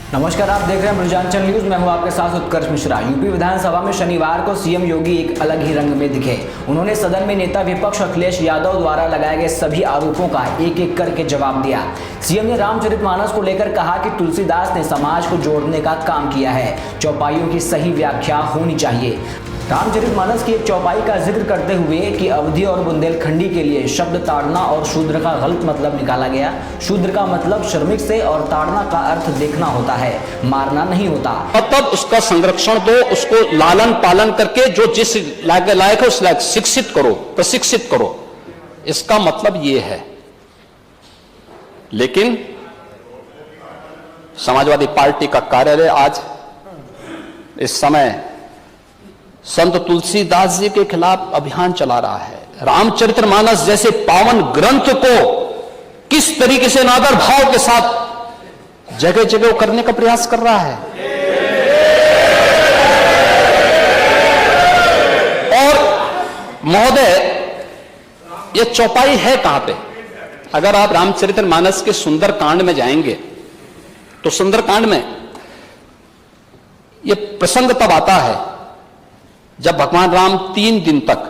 नमस्कार, आप देख रहे हैं मृजांचल न्यूज। मैं हूं आपके साथ उत्कर्ष मिश्रा। यूपी विधानसभा में शनिवार को सीएम योगी एक अलग ही रंग में दिखे। उन्होंने सदन में नेता विपक्ष अखिलेश यादव द्वारा लगाए गए सभी आरोपों का एक एक करके जवाब दिया। सीएम ने रामचरितमानस को लेकर कहा कि तुलसीदास ने समाज को जोड़ने का काम किया है, चौपाइयों की सही व्याख्या होनी चाहिए। रामचरितमानस की एक चौपाई का जिक्र करते हुए कि अवधी और बुंदेलखंडी के लिए शब्द ताड़ना और शूद्र का गलत मतलब निकाला गया। शूद्र का मतलब श्रमिक से और ताड़ना का अर्थ देखना होता है, मारना नहीं होता। तब उसका संरक्षण दो, उसको लालन पालन करके जो जिस लायक है उस लायक शिक्षित करो, प्रशिक्षित करो, इसका मतलब ये है। लेकिन समाजवादी पार्टी का कार्यालय आज इस समय संत तुलसीदास जी के खिलाफ अभियान चला रहा है। रामचरितमानस जैसे पावन ग्रंथ को किस तरीके से नादर भाव के साथ जगह जगह करने का प्रयास कर रहा है। और महोदय, यह चौपाई है कहां पे? अगर आप रामचरितमानस के सुंदरकांड में जाएंगे तो सुंदरकांड में यह प्रसंग तब आता है जब भगवान राम 3 दिन तक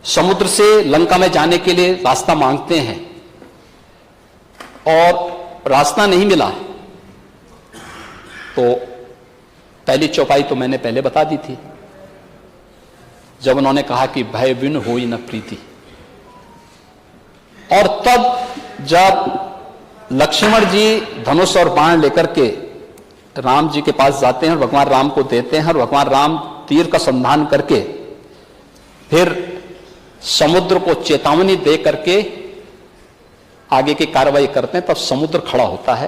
समुद्र से लंका में जाने के लिए रास्ता मांगते हैं और रास्ता नहीं मिला। तो पहली चौपाई तो मैंने पहले बता दी थी, जब उन्होंने कहा कि भय बिन होई न प्रीति। और तब जब लक्ष्मण जी धनुष और बाण लेकर के राम जी के पास जाते हैं और भगवान राम को देते हैं और भगवान राम तीर का संधान करके फिर समुद्र को चेतावनी दे करके आगे की कार्रवाई करते हैं, तब समुद्र खड़ा होता है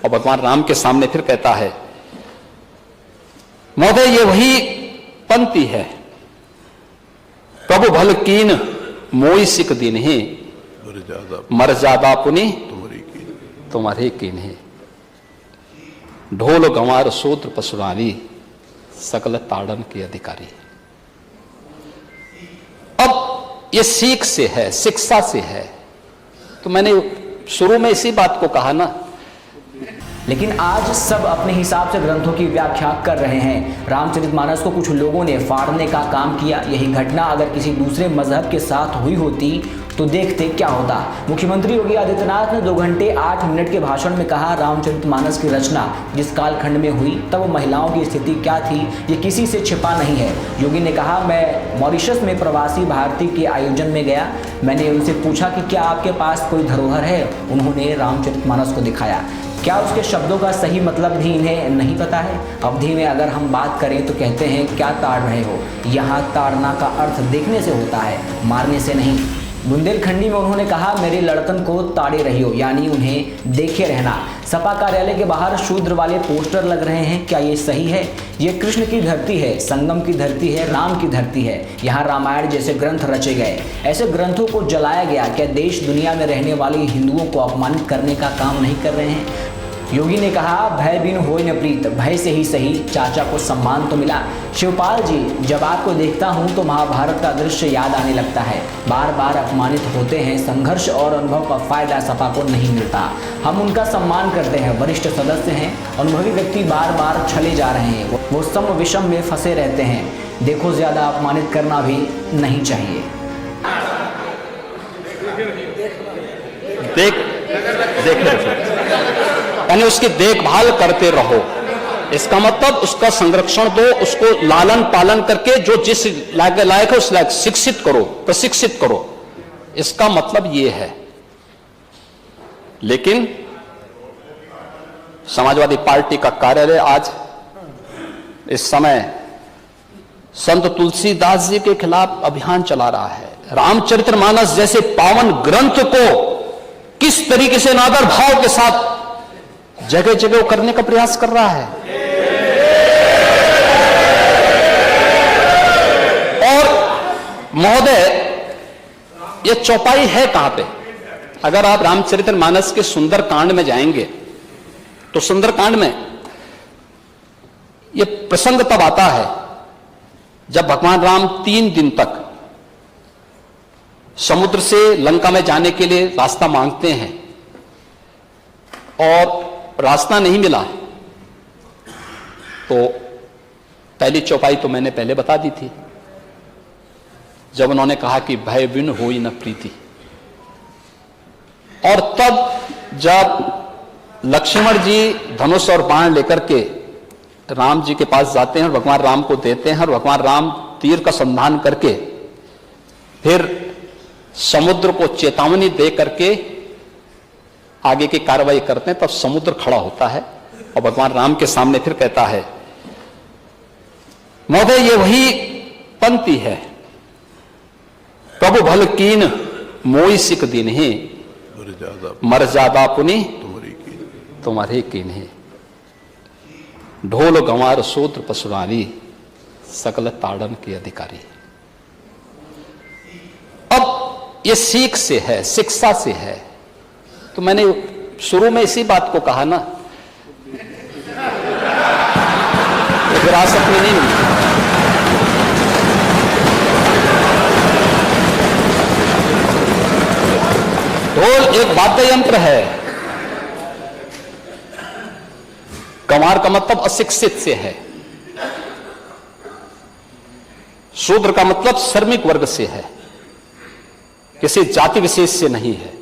और भगवान राम के सामने फिर कहता है, महोदय ये वही पंक्ति है, प्रभु भल कीन मोई सिक दिन ही मर्यादा पुनि तुम्हारे कीन है, ढोल गंवार सूत्र पशुरानी सकल ताड़न के अधिकारी। अब ये सीख से है, शिक्षा से है। तो मैंने शुरू में इसी बात को कहा ना। लेकिन आज सब अपने हिसाब से ग्रंथों की व्याख्या कर रहे हैं। रामचरितमानस को कुछ लोगों ने फाड़ने का काम किया। यही घटना अगर किसी दूसरे मजहब के साथ हुई होती तो देखते क्या होता। मुख्यमंत्री योगी आदित्यनाथ ने 2 घंटे 8 मिनट के भाषण में कहा, रामचरितमानस की रचना जिस कालखंड में हुई तब महिलाओं की स्थिति क्या थी ये किसी से छिपा नहीं है। योगी ने कहा, मैं मॉरिशस में प्रवासी भारतीय के आयोजन में गया, मैंने उनसे पूछा कि क्या आपके पास कोई धरोहर है। उन्होंने रामचरितमानस को दिखाया। क्या उसके शब्दों का सही मतलब भी इन्हें नहीं पता है? अवधि में अगर हम बात करें तो कहते हैं क्या ताड़ रहे हो। यहाँ ताड़ना का अर्थ देखने से होता है, मारने से नहीं। बुंदेलखंडी में उन्होंने कहा, मेरे लड़कन को ताड़े रहियो, यानी उन्हें देखे रहना। सपा कार्यालय के बाहर शूद्र वाले पोस्टर लग रहे हैं, क्या ये सही है? ये कृष्ण की धरती है, संगम की धरती है, राम की धरती है। यहाँ रामायण जैसे ग्रंथ रचे गए, ऐसे ग्रंथों को जलाया गया। क्या देश दुनिया में रहने वाले हिंदुओं को अपमानित करने का काम नहीं कर रहे हैं? योगी ने कहा, भय बिन होय न प्रीत, भय से ही सही चाचा को सम्मान तो मिला। शिवपाल जी, जब आपको देखता हूं तो महाभारत का दृश्य याद आने लगता है। बार बार अपमानित होते हैं, संघर्ष और अनुभव का फायदा सपा को नहीं मिलता। हम उनका सम्मान करते हैं, वरिष्ठ सदस्य हैं, अनुभवी व्यक्ति बार बार छले जा रहे हैं, वो सम विषम में फंसे रहते हैं। देखो, ज्यादा अपमानित करना भी नहीं चाहिए। यानी उसकी देखभाल करते रहो, इसका मतलब उसका संरक्षण दो, उसको लालन पालन करके जो जिस लायक है उस लायक शिक्षित करो, प्रशिक्षित करो, इसका मतलब ये है। लेकिन समाजवादी पार्टी का कार्यालय आज इस समय संत तुलसीदास जी के खिलाफ अभियान चला रहा है। रामचरितमानस जैसे पावन ग्रंथ को किस तरीके से नादर भाव के साथ जगह जगह करने का प्रयास कर रहा है। और महोदय, यह चौपाई है कहां पे? अगर आप रामचरितमानस के सुंदरकांड में जाएंगे तो सुंदरकांड में यह प्रसंग तब आता है जब भगवान राम 3 दिन तक समुद्र से लंका में जाने के लिए रास्ता मांगते हैं और रास्ता नहीं मिला तो पहली चौपाई तो मैंने पहले बता दी थी, जब उन्होंने कहा कि भय बिन होई न प्रीति। और तब जब लक्ष्मण जी धनुष और बाण लेकर के राम जी के पास जाते हैं और भगवान राम को देते हैं, और भगवान राम तीर का संधान करके फिर समुद्र को चेतावनी दे करके आगे की कार्रवाई करते हैं, तब समुद्र खड़ा होता है और भगवान राम के सामने फिर कहता है, महोदय ये वही पंक्ति है, प्रभु भल कीन मोई सिक दिन ही मर्यादा पुनि तुम्हारे कीन है, ढोल गंवार सूत्र पशुरानी सकल ताड़न के अधिकारी। अब ये सीख से है, शिक्षा से है। तो मैंने शुरू में इसी बात को कहा ना, विरासत में नहीं मिलती। ढोल एक वाद्य यंत्र है, गंवार का मतलब अशिक्षित से है, शूद्र का मतलब श्रमिक वर्ग से है, किसी जाति विशेष से नहीं है।